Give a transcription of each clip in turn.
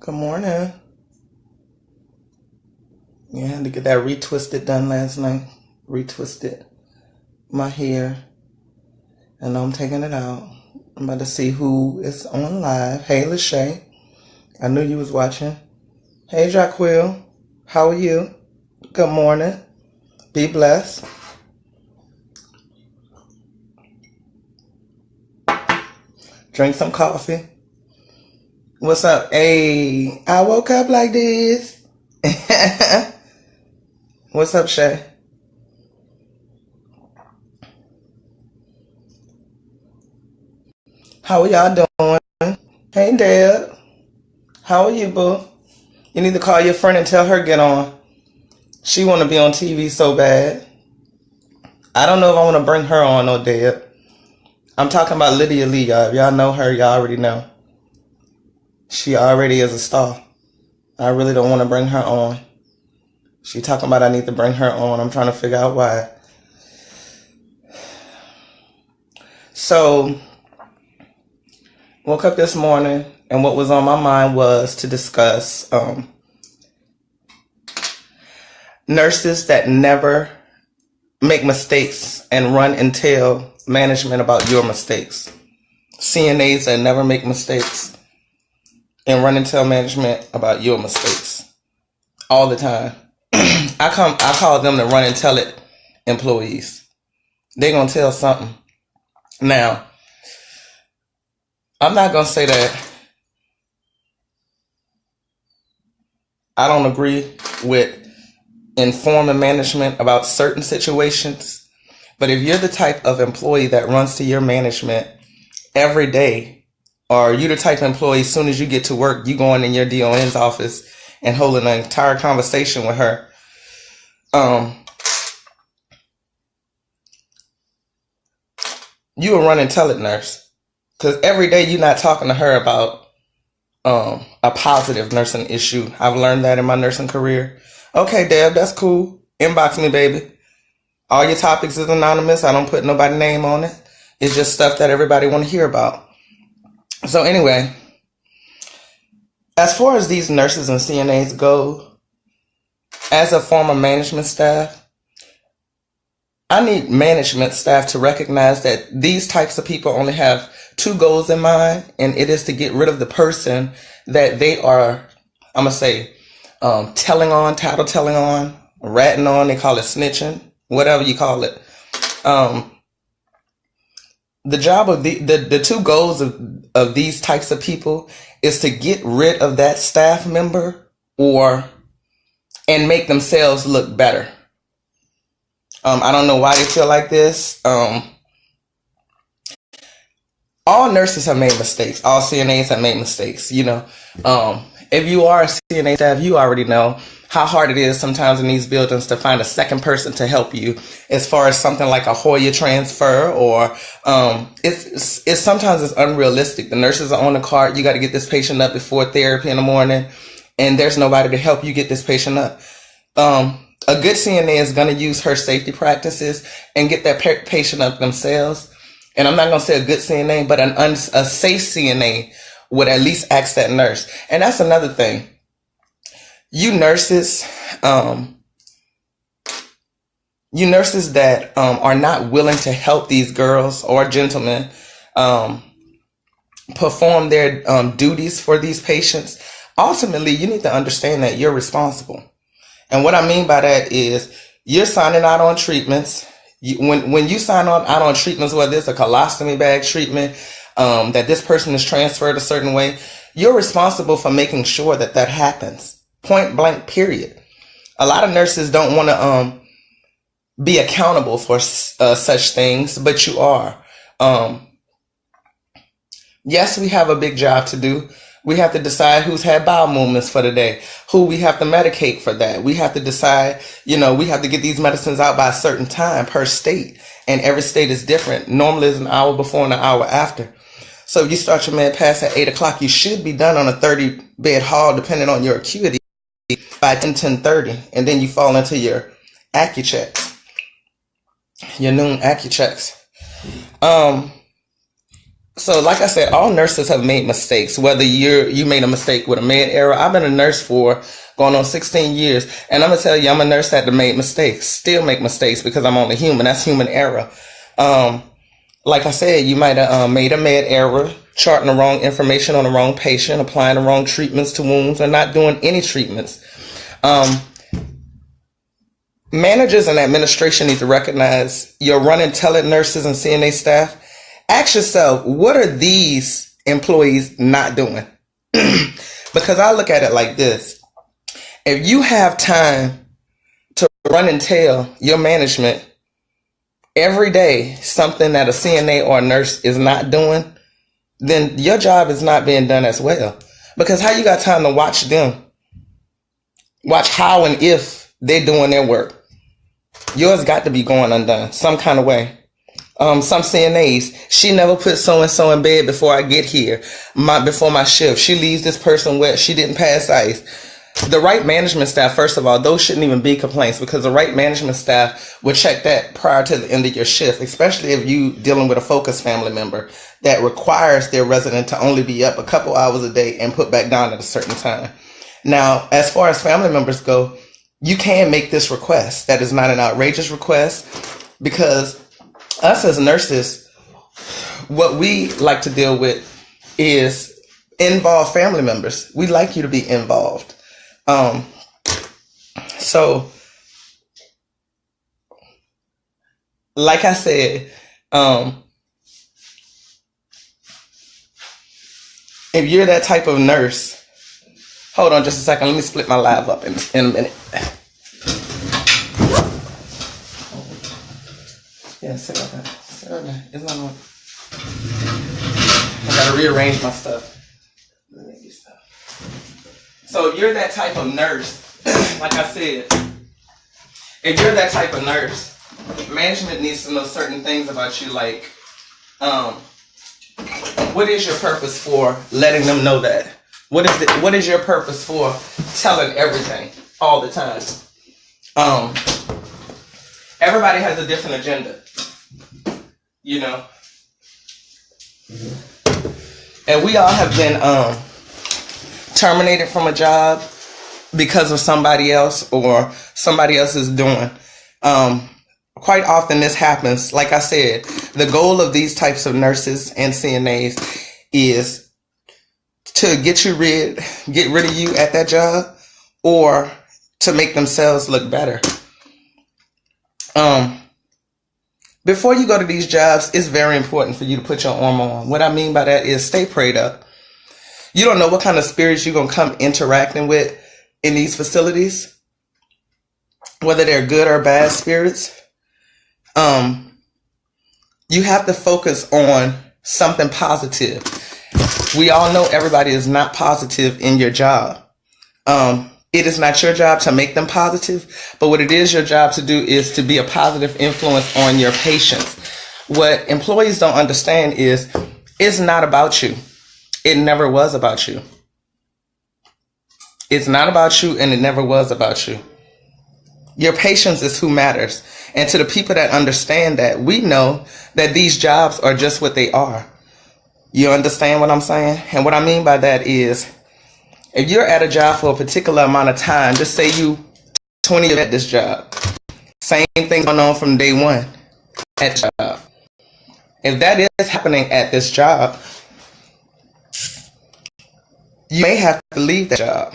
Good morning. Yeah, I had to get that retwisted done last night. Retwisted my hair, and I'm taking it out. I'm about to see who is on live. Hey, Lachey. I knew you was watching. Hey, Jaquil. How are you? Good morning. Be blessed. Drink some coffee. What's up? Hey, I woke up like this. What's up, Shay? How are y'all doing? Hey, Deb. How are you, boo? You need to call your friend and tell her get on. She want to be on TV so bad. I don't know if I want to bring her on no Deb. I'm talking about Lydia Lee, y'all. If y'all know her, y'all already know. She already is a star. I really don't want to bring her on. She talking about I need to bring her on. I'm trying to figure out why. So, woke up this morning, and what was on my mind was to discuss nurses that never make mistakes and run and tell management about your mistakes. CNAs that never make mistakes and run and tell management about your mistakes all the time. I call them the run and tell it employees. They're gonna tell something. Now, I'm not gonna say that I don't agree with informing management about certain situations, but if you're the type of employee that runs to your management every day, or you're the type of employee as soon as you get to work, you going in your DON's office and holding an entire conversation with her, you a run and tell it nurse. Because every day you're not talking to her about a positive nursing issue. I've learned that in my nursing career. Okay, Deb, that's cool. Inbox me, baby. All your topics is anonymous. I don't put nobody's name on it. It's just stuff that everybody want to hear about. So anyway, as far as these nurses and CNAs go, as a former management staff, I need management staff to recognize that these types of people only have two goals in mind, and it is to get rid of the person that they are, I'm going to say, telling on, tattletelling on, ratting on, they call it snitching, whatever you call it. The job of the two goals of these types of people is to get rid of that staff member and make themselves look better. I don't know why they feel like this. All nurses have made mistakes. All CNAs have made mistakes. If you are a CNA staff, you already know how hard it is sometimes in these buildings to find a second person to help you as far as something like a Hoya transfer, or it's sometimes it's unrealistic. The nurses are on the cart. You got to get this patient up before therapy in the morning, and there's nobody to help you get this patient up. A good CNA is going to use her safety practices and get that patient up themselves. And I'm not going to say a good CNA, but a safe CNA would at least ask that nurse. And that's another thing. You nurses that are not willing to help these girls or gentlemen perform their duties for these patients, ultimately you need to understand that you're responsible. And what I mean by that is you're signing out on treatments. When you sign out on treatments, whether it's a colostomy bag treatment, that this person is transferred a certain way, you're responsible for making sure that that happens. Point blank, period. A lot of nurses don't want to be accountable for such things, but you are. Yes, we have a big job to do. We have to decide who's had bowel movements for the day, who we have to medicate for that. We have to decide, we have to get these medicines out by a certain time per state. And every state is different. Normally it's an hour before and an hour after. So if you start your med pass at 8 o'clock, you should be done on a 30-bed hall, depending on your acuity, by 10:30. And then you fall into your AccuChecks, your noon AccuChecks. So, like I said, all nurses have made mistakes. Whether you made a mistake with a med error, I've been a nurse for going on 16 years, and I'm gonna tell you, I'm a nurse that made mistakes, still make mistakes because I'm only human. That's human error. Like I said, you might have made a med error, charting the wrong information on the wrong patient, applying the wrong treatments to wounds, or not doing any treatments. Managers and administration need to recognize you're running tele-nurses and CNA staff. Ask yourself, what are these employees not doing? Because I look at it like this. If you have time to run and tell your management every day something that a CNA or a nurse is not doing, then your job is not being done as well. Because how you got time to watch them? Watch how and if they're doing their work. Yours got to be going undone some kind of way. Some CNAs, she never put so-and-so in bed before I get here, before my shift. She leaves this person wet. She didn't pass ice. The right management staff, first of all, those shouldn't even be complaints, because the right management staff would check that prior to the end of your shift, especially if you dealing with a focus family member that requires their resident to only be up a couple hours a day and put back down at a certain time. Now, as far as family members go, you can make this request. That is not an outrageous request, because us as nurses, what we like to deal with is involved family members. We like you to be involved. So, like I said, if you're that type of nurse, hold on just a second. Let me split my live up in a minute. Yeah, sit right there. Sit right there. It's not on. I gotta rearrange my stuff. So if you're that type of nurse, like I said, if you're that type of nurse, management needs to know certain things about you, like what is your purpose for letting them know that? What is your purpose for telling everything all the time? Everybody has a different agenda, you know. And we all have been terminated from a job because of somebody else or somebody else is doing. Quite often this happens. Like I said, the goal of these types of nurses and CNAs is to get rid of you at that job, or to make themselves look better. Before you go to these jobs, it's very important for you to put your armor on. What I mean by that is stay prayed up. You don't know what kind of spirits you're going to come interacting with in these facilities, whether they're good or bad spirits. You have to focus on something positive. We all know everybody is not positive in your job. It is not your job to make them positive, but what it is your job to do is to be a positive influence on your patients. What employees don't understand is it's not about you. It never was about you. It's not about you, and it never was about you. Your patients is who matters. And to the people that understand that, we know that these jobs are just what they are. You understand what I'm saying? And what I mean by that is, if you're at a job for a particular amount of time, just say you 20 years at this job, same thing going on from day one at the job. If that is happening at this job, you may have to leave that job.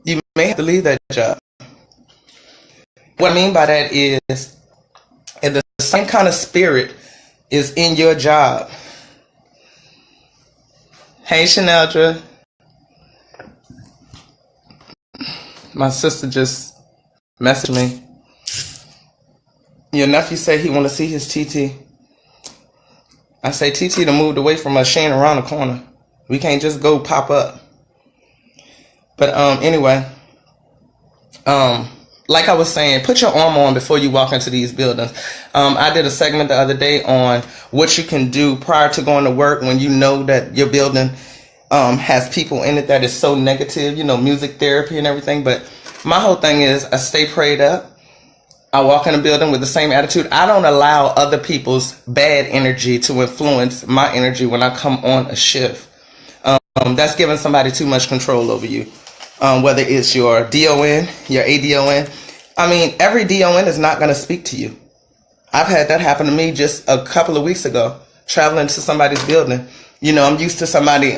You may have to leave that job. What I mean by that is, if the same kind of spirit is in your job. Hey, Chanel, my sister just messaged me. Your nephew said he want to see his TT. I say TT done moved away from us. She ain't around the corner. We can't just go pop up. But anyway, like I was saying, put your armor on before you walk into these buildings. I did a segment the other day on what you can do prior to going to work when you know that your building has people in it that is so negative, you know, music therapy and everything. But my whole thing is I stay prayed up. I walk in a building with the same attitude. I don't allow other people's bad energy to influence my energy when I come on a shift. That's giving somebody too much control over you. Whether it's your DON, your ADON. I mean, every DON is not going to speak to you. I've had that happen to me just a couple of weeks ago, traveling to somebody's building. You know, I'm used to somebody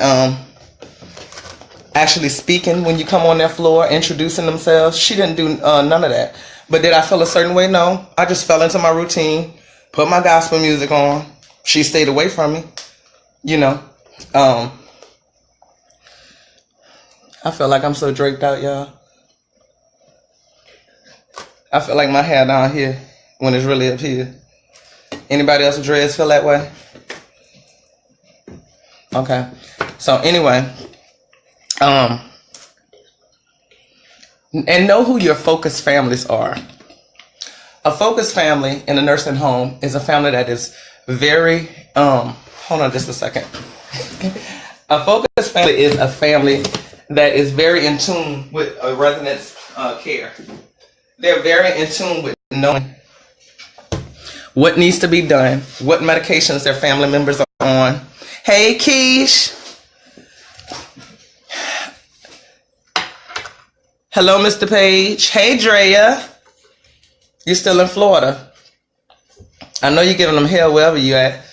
actually speaking when you come on their floor, introducing themselves. She didn't do none of that. But did I feel a certain way? No. I just fell into my routine, put my gospel music on. She stayed away from me. You know. I feel like I'm so draped out, y'all. I feel like my hair down here when it's really up here. Anybody else with dreads feel that way? Okay. So anyway, and know who your focused families are. A focused family in a nursing home is a family that is very, hold on just a second. A focused family is a family that is very in tune with a resident's care. They're very in tune with knowing what needs to be done, what medications their family members are on. Hey, Keish. Hello, Mr. Page. Hey, Drea. You're still in Florida. I know you're giving them hell wherever you at.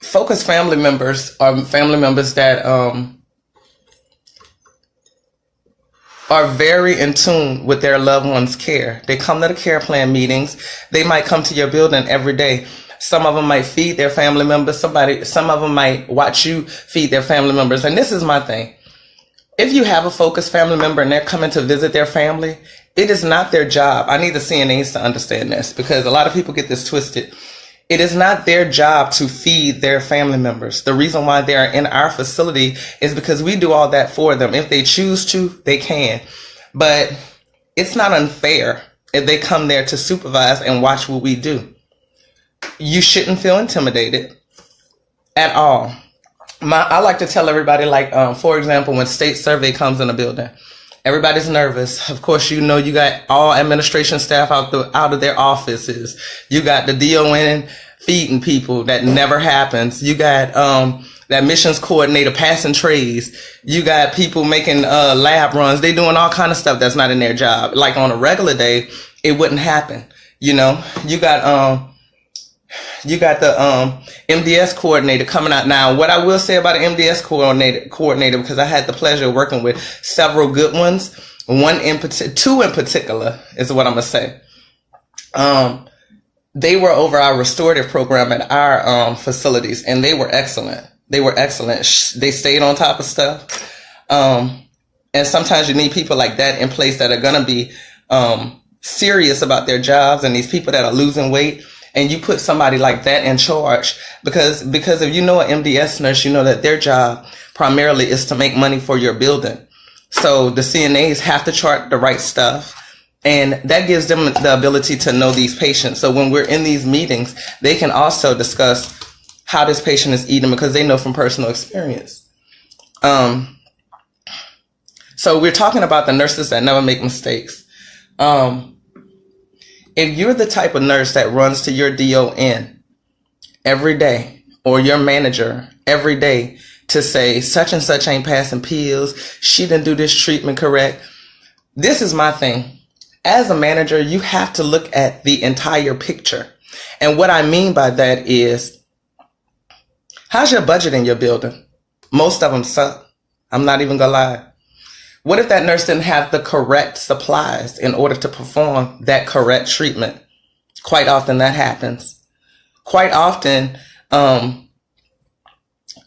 Focused family members are family members that are very in tune with their loved one's care. They come to the care plan meetings. They might come to your building every day. Some of them might feed their family members. Some of them might watch you feed their family members. And this is my thing. If you have a focused family member and they're coming to visit their family, it is not their job. I need the CNAs to understand this because a lot of people get this twisted. It is not their job to feed their family members. The reason why they are in our facility is because we do all that for them. If they choose to, they can. But it's not unfair if they come there to supervise and watch what we do. You shouldn't feel intimidated at all. I like to tell everybody, like, for example, when state survey comes in a building, everybody's nervous. Of course, you know, you got all administration staff out of their offices. You got the DON feeding people. That never happens. You got that missions coordinator passing trays. You got people making lab runs. They doing all kind of stuff that's not in their job. Like on a regular day, it wouldn't happen. You know, you got the MDS coordinator coming out. Now, what I will say about an MDS coordinator, because I had the pleasure of working with several good ones, two in particular is what I'm gonna say. They were over our restorative program at our facilities, and they were excellent. They were excellent. They stayed on top of stuff. And sometimes you need people like that in place that are gonna be serious about their jobs, and these people that are losing weight. And you put somebody like that in charge because if you know an MDS nurse, you know that their job primarily is to make money for your building. So the CNAs have to chart the right stuff, and that gives them the ability to know these patients. So when we're in these meetings, they can also discuss how this patient is eating because they know from personal experience. So we're talking about the nurses that never make mistakes. If you're the type of nurse that runs to your DON every day or your manager every day to say such and such ain't passing pills, she didn't do this treatment correct. This is my thing. As a manager, you have to look at the entire picture. And what I mean by that is, how's your budget in your building? Most of them suck. I'm not even gonna lie. What if that nurse didn't have the correct supplies in order to perform that correct treatment? Quite often that happens. Quite often,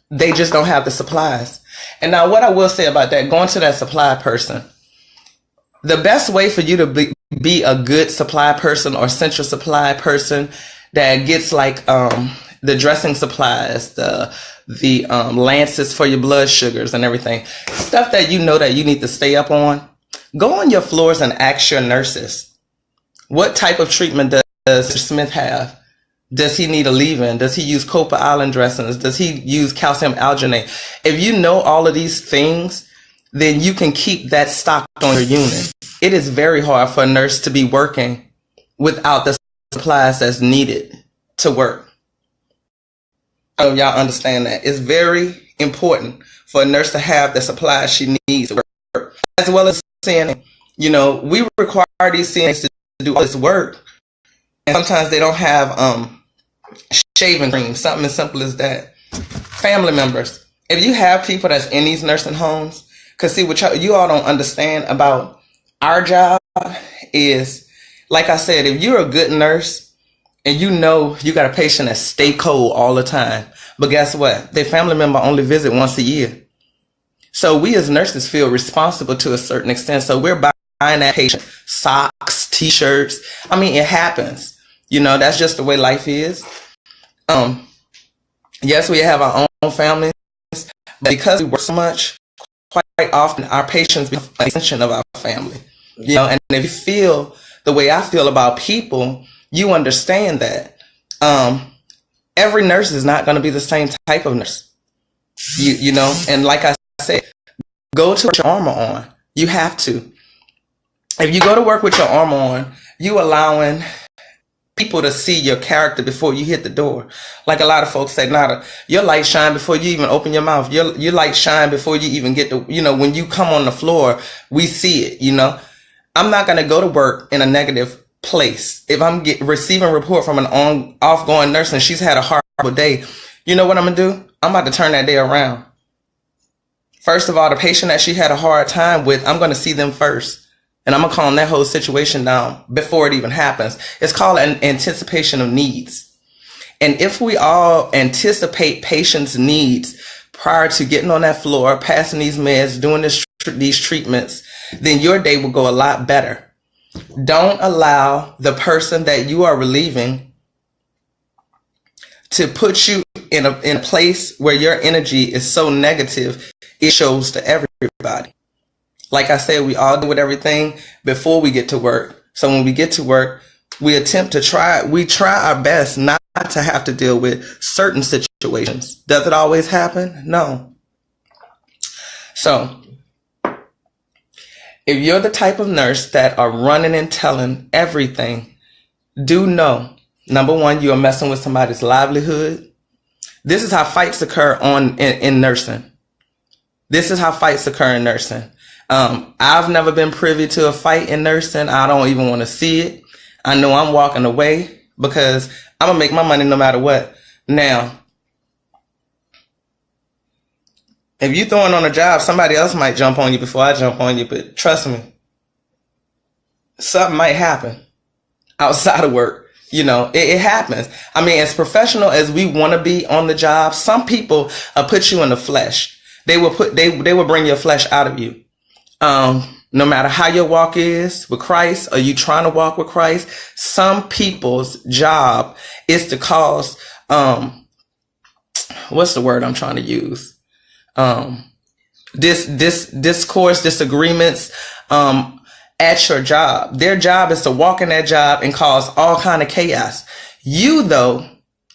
they just don't have the supplies. And now what I will say about that, going to that supply person, the best way for you to be a good supply person or central supply person that gets like the dressing supplies, the lances for your blood sugars and everything, stuff that you know that you need to stay up on. Go on your floors and ask your nurses, what type of treatment does Mr. Smith have? Does he need a leave-in? Does he use Copa Island dressings? Does he use calcium alginate? If you know all of these things, then you can keep that stocked on your unit. It is very hard for a nurse to be working without the supplies that's needed to work. I don't know if y'all understand that. It's very important for a nurse to have the supplies she needs to work, as well as CNA. You know, we require these CNAs to do all this work, and sometimes they don't have shaving cream, something as simple as that. Family members, if you have people that's in these nursing homes, because see, what you all don't understand about our job is, like I said, if you're a good nurse and you know you got a patient that stay cold all the time, but guess what? Their family member only visit once a year. So we as nurses feel responsible to a certain extent. So we're buying that patient socks, t-shirts. I mean, it happens. You know, that's just the way life is. Yes, we have our own families, but because we work so much, quite often our patients become an extension of our family. You know, and if you feel the way I feel about people, you understand that every nurse is not going to be the same type of nurse. You know, and like I said, go to your armor on. You have to. If you go to work with your armor on, you allowing people to see your character before you hit the door. Like a lot of folks say, Nada, your light shine before you even open your mouth. Your light shine before you even get to, you know, when you come on the floor, we see it, you know. I'm not going to go to work in a negative place. If I'm receiving a report from an off-going nurse and she's had a horrible day, you know what I'm going to do? I'm about to turn that day around. First of all, the patient that she had a hard time with, I'm going to see them first. And I'm going to calm that whole situation down before it even happens. It's called an anticipation of needs. And if we all anticipate patients' needs prior to getting on that floor, passing these meds, doing these treatments, then your day will go a lot better. Don't allow the person that you are relieving to put you in a place where your energy is so negative, it shows to everybody. Like I said, we all do with everything before we get to work. So when we get to work, we try our best not to have to deal with certain situations. Does it always happen? No. So if you're the type of nurse that are running and telling everything, do know, number one, you are messing with somebody's livelihood. This is how fights occur in nursing. This is how fights occur in nursing. I've never been privy to a fight in nursing. I don't even want to see it. I know I'm walking away because I'm going to make my money no matter what. Now, if you're throwing on a job, somebody else might jump on you before I jump on you. But trust me, something might happen outside of work. You know, it happens. I mean, as professional as we want to be on the job, some people put you in the flesh. They will bring your flesh out of you. No matter how your walk is with Christ, are you trying to walk with Christ? Some people's job is to cause, what's the word I'm trying to use? Discourse, disagreements, at your job. Their job is to walk in that job and cause all kind of chaos. You though,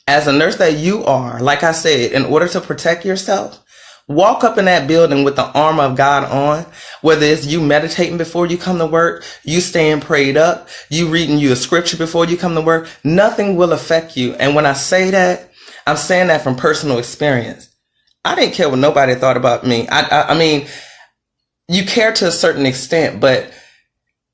as a nurse that you are, like I said, in order to protect yourself, walk up in that building with the armor of God on, whether it's you meditating before you come to work, you staying prayed up, you reading you a scripture before you come to work, nothing will affect you. And when I say that, I'm saying that from personal experience. I didn't care what nobody thought about me. I mean, you care to a certain extent, but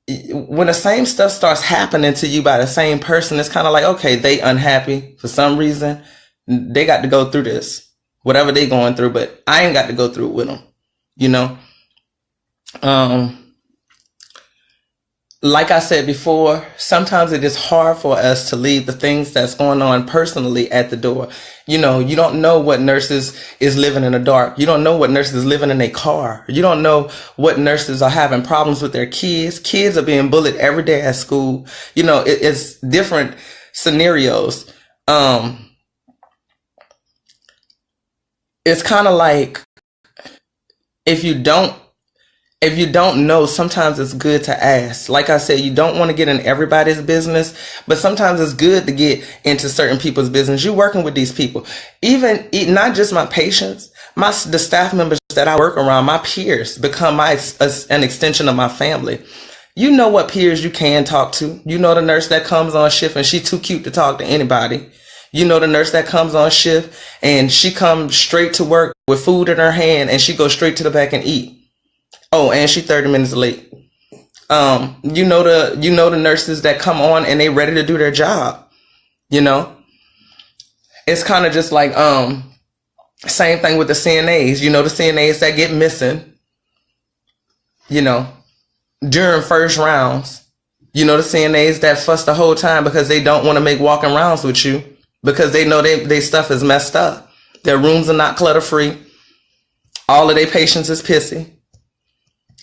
when the same stuff starts happening to you by the same person, it's kind of like, okay, they unhappy for some reason. They got to go through this. Whatever they going through, but I ain't got to go through it with them, you know? Like I said before, sometimes it is hard for us to leave the things that's going on personally at the door. You know, you don't know what nurses is living in the dark. You don't know what nurses is living in a car. You don't know what nurses are having problems with their kids. Kids are being bullied every day at school. You know, it's different scenarios. It's kind of like if you don't know, sometimes it's good to ask. Like I said, you don't want to get in everybody's business, but sometimes it's good to get into certain people's business. You're working with these people, even not just my patients, The staff members that I work around, my peers, become an extension of my family. You know what peers you can talk to. You know the nurse that comes on shift and she too cute to talk to anybody. You know the nurse that comes on shift and she comes straight to work with food in her hand and she goes straight to the back and eat. Oh, and she 30 minutes late. You know the nurses that come on and they ready to do their job. You know, it's kind of just like same thing with the CNAs. You know, the CNAs that get missing. You know, during first rounds. You know, the CNAs that fuss the whole time because they don't want to make walking rounds with you because they know they stuff is messed up. Their rooms are not clutter free. All of their patients is pissy.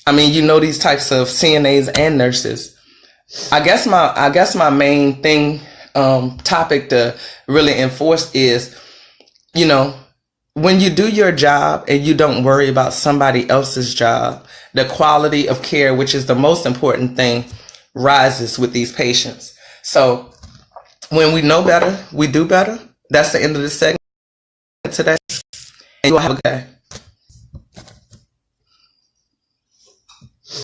I mean, you know these types of CNAs and nurses. I guess my main thing topic to really enforce is, you know, when you do your job and you don't worry about somebody else's job, the quality of care, which is the most important thing, rises with these patients. So when we know better, we do better. That's the end of the segment today. And you'll have a good day.